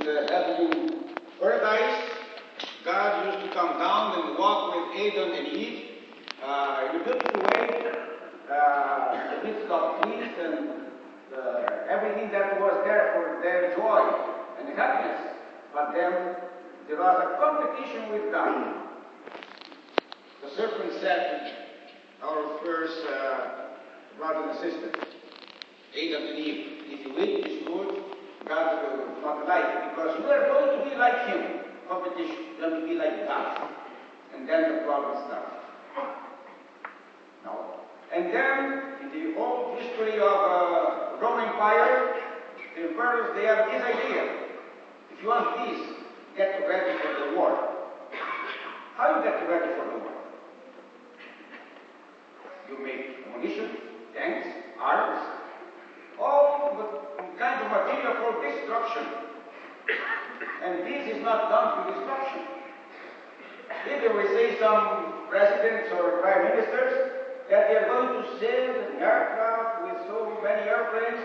the heavenly paradise, God used to come down and walk with Adam and Eve in a beautiful way, in the midst of peace and everything that was there for their joy and happiness. But then there was a competition with God. The serpent said to our first brothers and sisters, Adam and Eve, if you eat this fruit, God will not like it, because you are going to be like him. Competition, you're going to be like God. And then the problem starts. No. And then, in the old history of Roman Empire, the emperors, they have this idea. If you want peace, get ready for the war. How you get ready for the war? You make ammunition, tanks, arms, all the kind of material for destruction. And this is not done for destruction. Either we say some presidents or prime ministers that they are going to send an aircraft with so many airplanes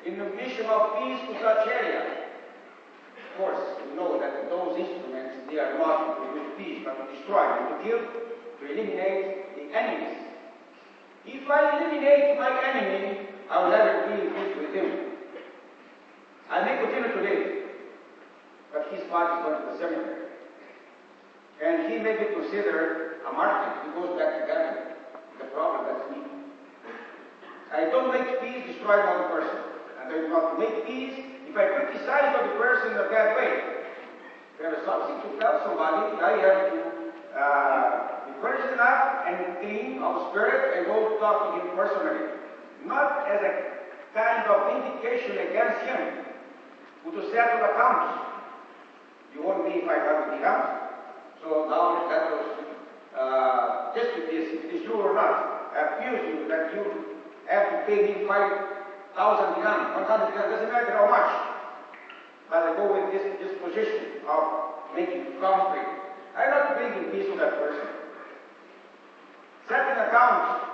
in a mission of peace to such area. Of course, we know that those instruments, they are not to produce peace, but to destroy and to kill, to eliminate the enemies. If I eliminate my enemy, I will never be in peace with him. I may continue to live, but his body is going to the cemetery. And he may be considered a martyr. He goes back to heaven. The problem, that's me. I don't make peace, destroy another person. And I do not make peace if I criticize the person in a bad way. There is something to tell somebody. I have to be courageous enough and clean of spirit and go to talk to him personally. Not as a kind of indication against him, but to settle accounts. You won't be 500 dirhams. So now that was just if it is true or not. I accuse you that you have to pay me 5,000 dirhams, 100 dirhams, doesn't matter how much. But I go with this position of making conflict. I'm not bringing peace to that person. Setting accounts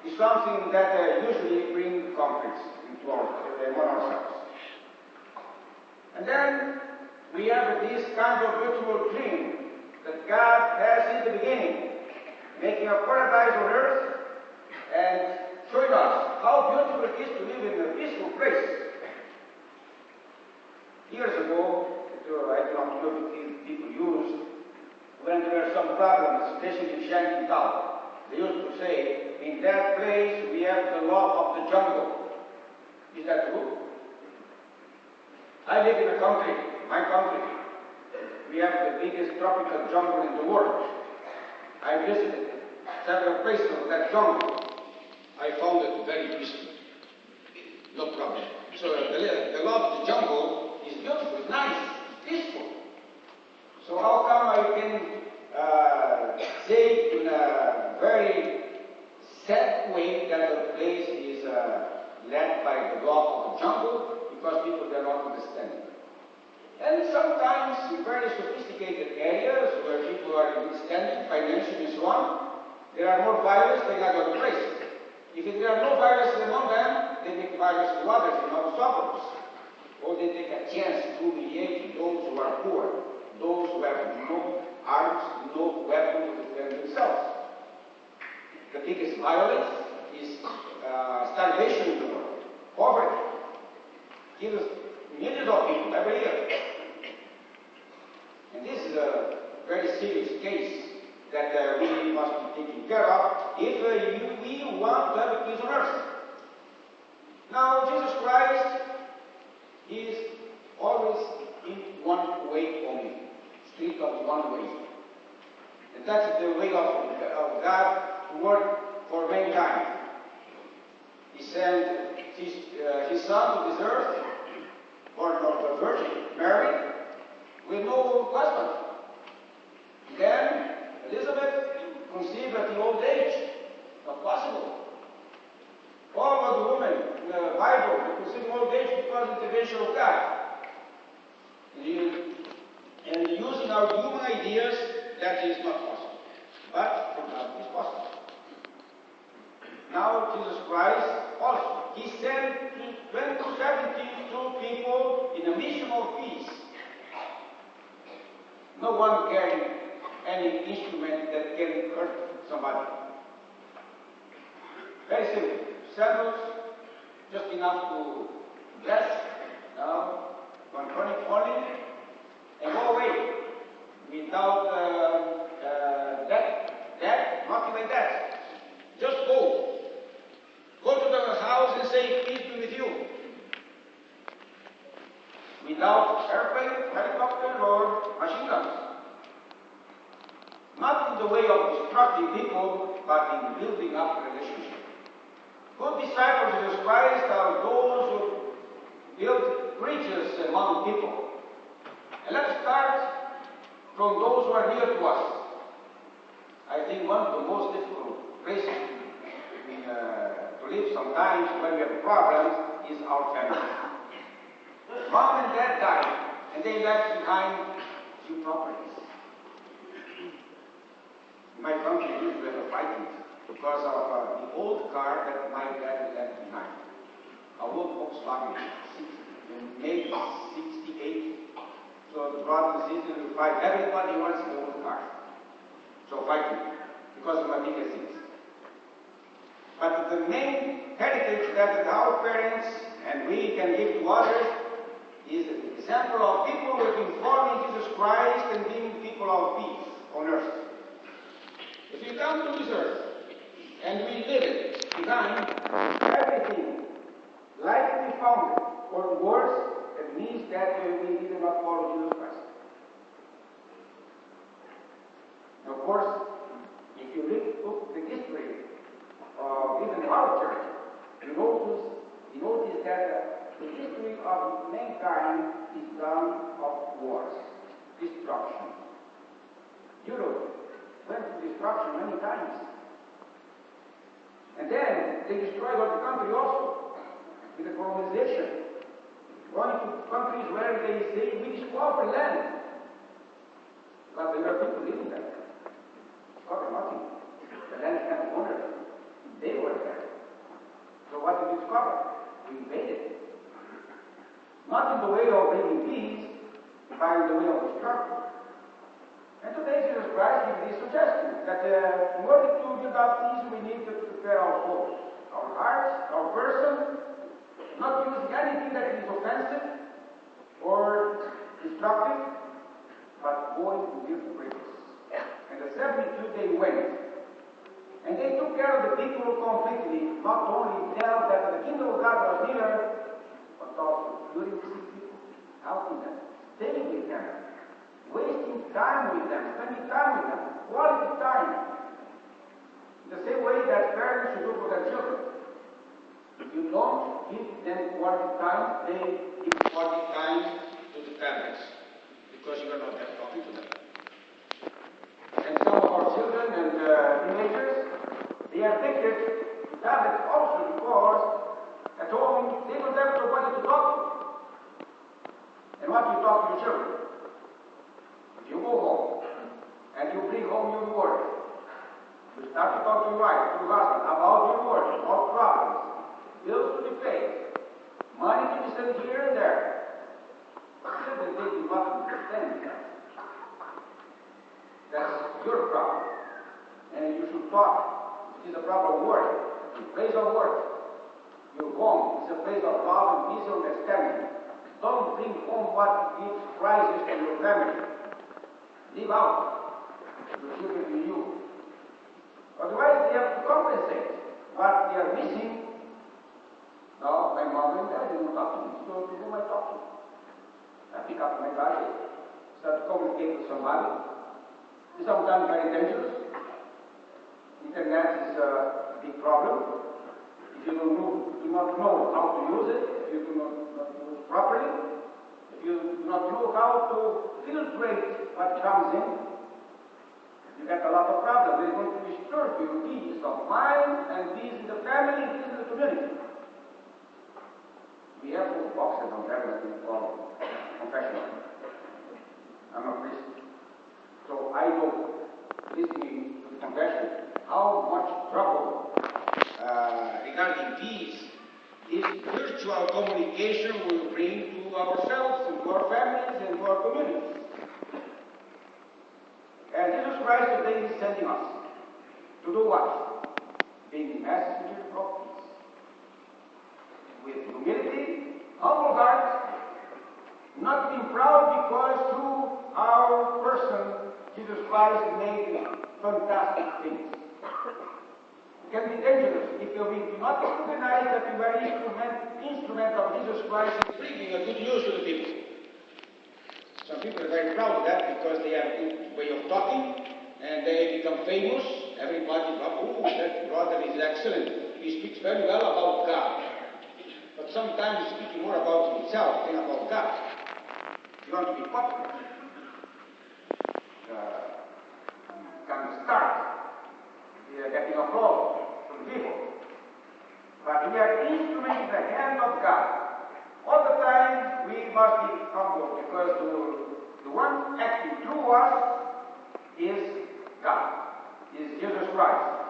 is something that usually brings conflicts among ourselves. And then we have this kind of beautiful dream that God has in the beginning, making a paradise on earth and showing us how beautiful it is to live in a peaceful place. Years ago, I don't know if people used, when there were some problems, especially in Shanghai town, they used to say, in that place we have the law of the jungle. Is that true? I live in a country, my country. We have the biggest tropical jungle in the world. I visited several places of that jungle. I found it very peaceful. No problem. So the law of the jungle is beautiful, it's nice, it's peaceful. So how come I can say in a very sad way that the place is led by the law of the jungle? Because people do not understand it. And sometimes in very sophisticated areas where people are in good standing, financially and so on, there are more violence than other places. If there are no violence among them, they make violence to others in other suburbs. Or they take a chance to humiliate those who are poor, those who have no arms, no weapons to defend themselves. The biggest violence is starvation in the world, poverty. Kills millions of people every year. And this is a very serious case that we must be taking care of if we want to have peace on earth. Now, Jesus Christ is always in one way only, strict of one way. And that's the way of God to work for mankind. He sent his son to this earth, born of the Virgin Mary, with no husband. Then Elizabeth conceived at the old age. Not possible. All of the women in the Bible they conceived in old age because of the intervention of God. And using our human ideas, that is not possible. But for God it is possible. Now Jesus Christ also, he sent 72 people in a mission of peace. No one carrying any instrument that can hurt somebody. Very simple. Sandals, just enough to dress, confronting only, and go away without nothing like that. Just go. Go to the house and say, peace be with you. Without airplane, helicopter, or machine guns. Not in the way of destructing people, but in building up relationships. Good disciples of Jesus Christ are those who build bridges among people. And let's start from those who are near to us. I think one of the most difficult places to live sometimes when we have problems is our family. Mom and dad died, and they left behind few properties. In my country, we used to have a fighting because of the old car that my dad left behind. A old Volkswagen, made 68. So the brothers and sisters will fight. Everybody wants the old car. So fighting, because of material things. But the main heritage that our parents and we can give to others is an example of people who have been following Jesus Christ and being people of peace on earth. If we come to this earth and we live it behind everything like we found it, or worse, it means that we did not follow Jesus Christ. Of course, if you look the history of even our church, you notice that the history of mankind is done of wars, destruction. Europe went through destruction many times. And then they destroyed our country also with the colonization. Going to countries where they say we discover land. But there are people living there. Discover nothing. The land is not owned. They were there. So what did we discover? We invaded. Not in the way of bringing peace, but in the way of destruction. And today Jesus Christ gives this suggestion that in order to build up peace, we need to prepare our souls, our hearts, our person, not using anything that is offensive or destructive, but going to build bridges. And the 72 they went. And they took care of the people completely, not only tell that the kingdom of God was near, but also curing sick people, helping them, staying with them, wasting time with them, spending time with them, quality time. In the same way that parents should do for their children. If you don't give them quality time, they give quality time to the tablets, because you are not there talking to them. And some of our children and teenagers, they are addicted to tablets also because at home they don't have nobody to talk to. And what do you talk to your children? If you go home and you bring home your work, you start to talk to your wife, to your husband about your work, about problems, bills to be paid, money to be sent here and there. Children, they do not understand that. That's your problem. And you should talk. It is a problem of work. It's a place of work. Your home is a place of love and peace and understanding. Don't bring home what gives crisis to your family. Leave out your children to you. Otherwise, they have to compensate what they are missing. No, my mom and dad didn't talk to me, so to whom I talk to? I pick up my gadget, start to communicate with somebody. It's sometimes very dangerous. Internet is a big problem. If you do not know how to use it, if you do not use it properly, if you do not know how to filtrate what comes in, you get a lot of problems. It's going to disturb your peace of mind and peace in the family and peace in the community. We have those boxes on there that we call confessional. I'm a priest. So I know, listening to the confession, how much trouble regarding peace this virtual communication will bring to ourselves and to our families and to our communities. is sending us. To do what? Being messengers of peace. With humility, humble heart, not being proud because through our person, Jesus Christ made fantastic things. It can be dangerous if we do not recognize that we are instrument of Jesus Christ in bringing a good news to the people. Some people are very proud of that because they have a good way of talking and they become famous. Everybody, oh, that brother is excellent. He speaks very well about God. But sometimes he's speaking more about himself than about God. You want to be popular. Kind of start. We are getting applause from people. But we are instruments in the hand of God. All the time we must be humble because the one acting through us is God, is Jesus Christ.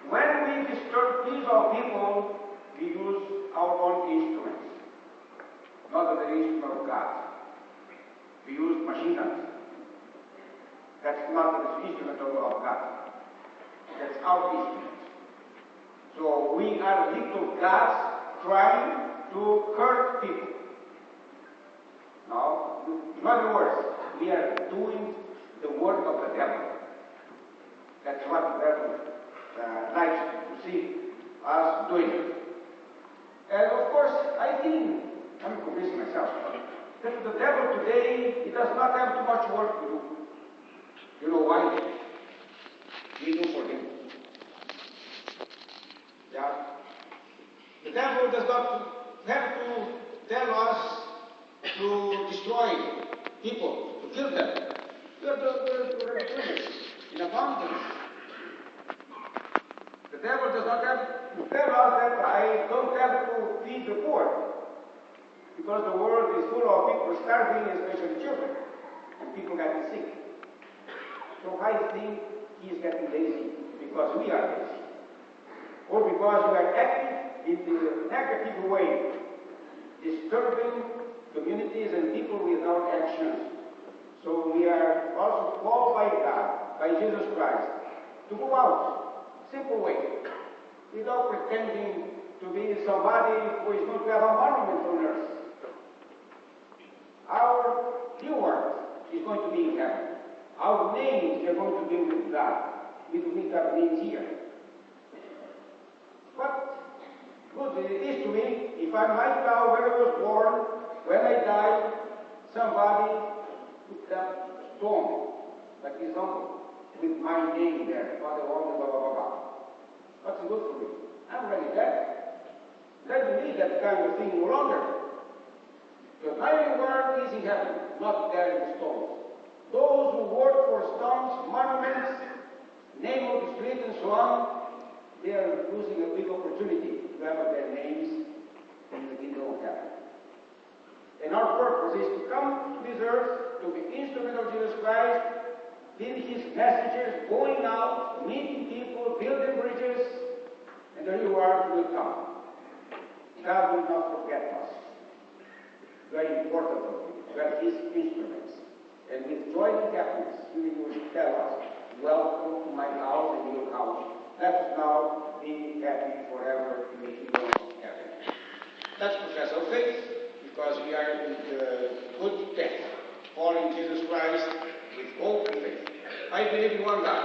When we disturb peace of people, we use our own instruments, not the instrument of God. We use machine guns. That's not the instrument of God. That's our instrument. So we are little gods trying to hurt people. Now, in other words, we are doing the work of the devil. That's what the devil likes to see us doing. And of course, I think, I'm convinced myself, that the devil today, he does not have too much work to do. You know why? We do for him. Yeah? The devil does not have to tell us to destroy people, to kill them. We are doing it in abundance. The devil does not have to tell us that I don't have to feed the poor. Because the world is full of people starving, especially children, and people getting sick. So I think he is getting lazy because we are lazy. Or because we are acting in the negative way, disturbing communities and people with our actions. So we are also called by God, by Jesus Christ, to go out, simple way, without pretending to be somebody who is going to have a monument on earth. Our reward is going to be in heaven. Our names are going to be with God. We don't need to have names here. What good it is to me if I might now, where I was born, when I die, somebody put that stone, like his uncle, with my name there, Father, blah, blah, blah, blah. What's good for me? I'm already dead. I don't need that kind of thing no longer. Because my reward is in heaven, not there in the stones. Those who work for stones, monuments, name of the street and so on, they are losing a big opportunity to have their names in the kingdom of heaven. And our purpose is to come to this earth, to be instrument of Jesus Christ, being his messengers, going out, meeting people, building bridges, and the reward will come. God will not forget us. Very important of him. We are his instruments. And with joy and happiness, he will tell us, welcome to my house and your house. Let us now be happy forever in the kingdom of heaven. Let's profess our faith, because we are in good faith, following Jesus Christ with hope and faith. I believe in one God.